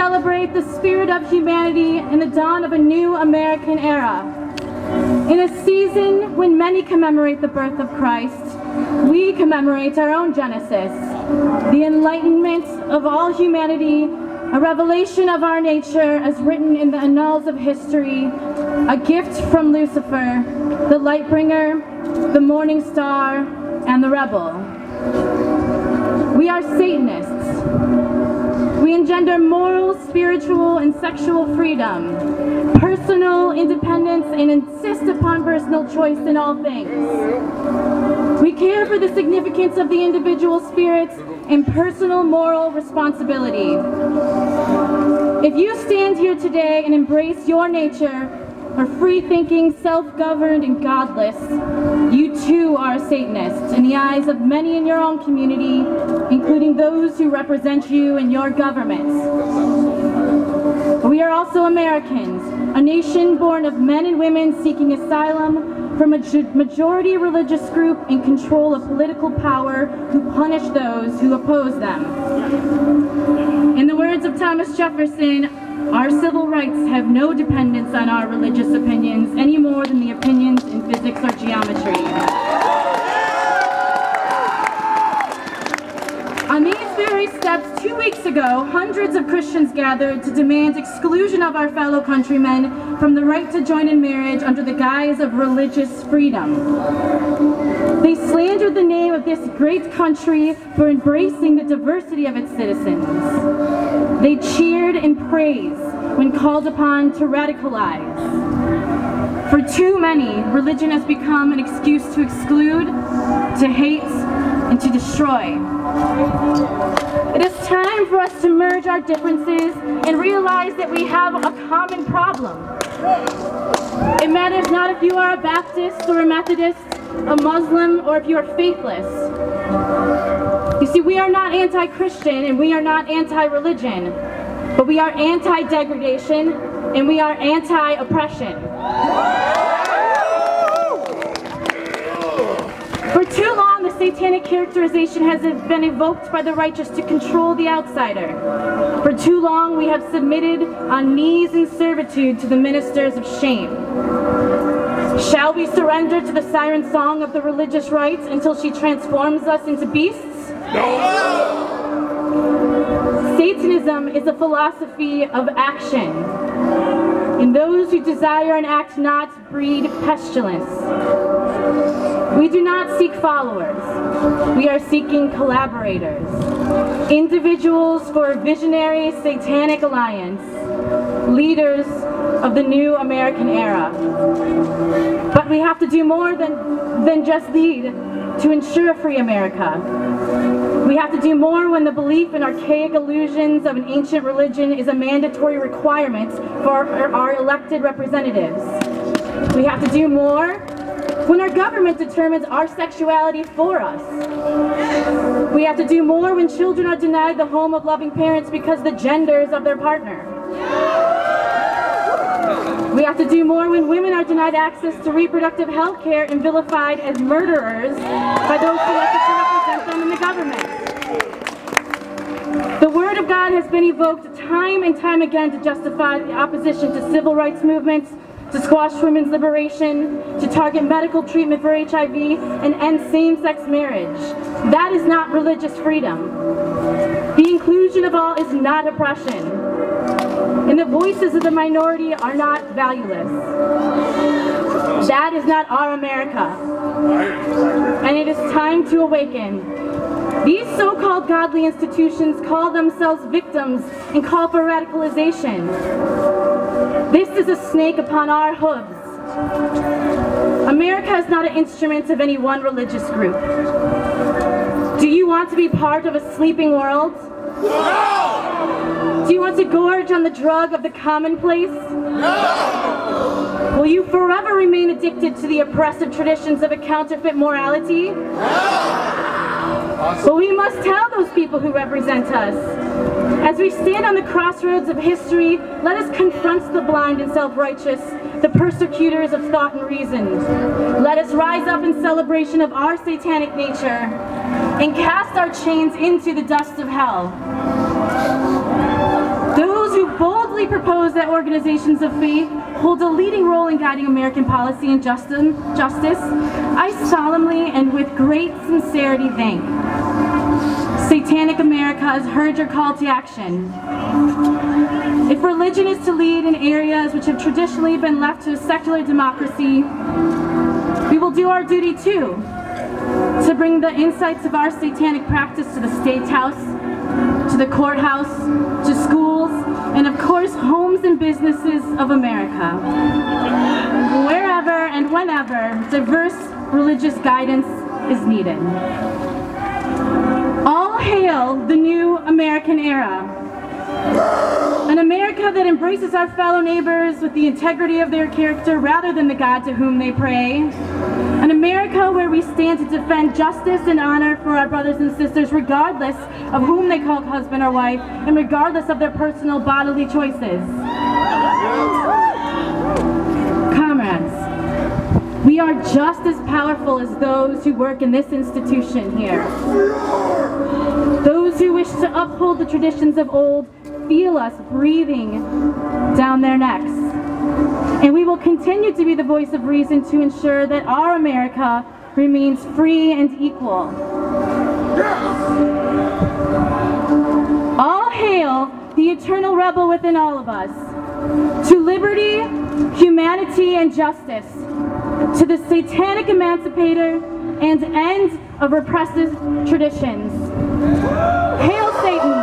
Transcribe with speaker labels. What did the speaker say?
Speaker 1: celebrate the spirit of humanity and the dawn of a new American era. In a season when many commemorate the birth of Christ, we commemorate our own Genesis, the enlightenment of all humanity, a revelation of our nature as written in the annals of history, a gift from Lucifer, the light bringer, the morning star, and the rebel. We are Satanists. We engender moral, spiritual, and sexual freedom, personal independence, and insist upon personal choice in all things. We care for the significance of the individual spirit and personal moral responsibility. If you stand here today and embrace your nature, are free-thinking, self-governed, and godless, you too are a Satanist in the eyes of many in your own community, including those who represent you in your governments. We are also Americans, a nation born of men and women seeking asylum from a majority religious group in control of political power who punish those who oppose them. In the words of Thomas Jefferson, our civil rights have no dependence on our religious opinions any more than the opinions in physics or geometry. On these very steps, 2 weeks ago, hundreds of Christians gathered to demand exclusion of our fellow countrymen from the right to join in marriage under the guise of religious freedom. They slandered the name of this great country for embracing the diversity of its citizens. They cheered and praised when called upon to radicalize. For too many, religion has become an excuse to exclude, to hate, and to destroy. It is time for us to merge our differences and realize that we have a common problem. It matters not if you are a Baptist or a Methodist, a Muslim, or if you are faithless. You see, we are not anti-Christian and we are not anti-religion, but we are anti-degradation and we are anti-oppression. For too long, the satanic characterization has been evoked by the righteous to control the outsider. For too long, we have submitted on knees in servitude to the ministers of shame. Shall we surrender to the siren song of the religious right until she transforms us into beasts? No! Satanism is a philosophy of action, and those who desire and act not breed pestilence. We do not seek followers. We are seeking collaborators, individuals for a visionary satanic alliance, leaders of the new American era. But we have to do more than just lead to ensure a free America. We have to do more when the belief in archaic illusions of an ancient religion is a mandatory requirement for our elected representatives. We have to do more when our government determines our sexuality for us. We have to do more when children are denied the home of loving parents because the genders of their partner. We have to do more when women are denied access to reproductive health care and vilified as murderers by those selected to represent them in the government. The Word of God has been evoked time and time again to justify the opposition to civil rights movements, to squash women's liberation, to target medical treatment for HIV, and end same-sex marriage. That is not religious freedom. The inclusion of all is not oppression. And the voices of the minority are not valueless. That is not our America. And it is time to awaken. These so-called godly institutions call themselves victims and call for radicalization. This is a snake upon our hooves. America is not an instrument of any one religious group. Do you want to be part of a sleeping world? No! Do you want to gorge on the drug of the commonplace? No! Will you forever remain addicted to the oppressive traditions of a counterfeit morality? No! But we must tell those people who represent us. As we stand on the crossroads of history, let us confront the blind and self-righteous, the persecutors of thought and reason. Let us rise up in celebration of our satanic nature and cast our chains into the dust of hell. Those who boldly propose that organizations of faith hold a leading role in guiding American policy and justice, I solemnly and with great sincerity thank Satanic America has heard your call to action. If religion is to lead in areas which have traditionally been left to a secular democracy, we will do our duty too, to bring the insights of our satanic practice to the State House, to the courthouse, to schools, and of course homes and businesses of America. Wherever and whenever diverse religious guidance is needed. All hail the new American era. An America that embraces our fellow neighbors with the integrity of their character rather than the God to whom they pray. An America where we stand to defend justice and honor for our brothers and sisters regardless of whom they call husband or wife and regardless of their personal bodily choices. Comrades, we are just as powerful as those who work in this institution here. Those who wish to uphold the traditions of old feel us breathing down their necks. And we will continue to be the voice of reason to ensure that our America remains free and equal. All hail the eternal rebel within all of us. To liberty, humanity, and justice. To the satanic emancipator and end of repressive traditions. Hail Satan!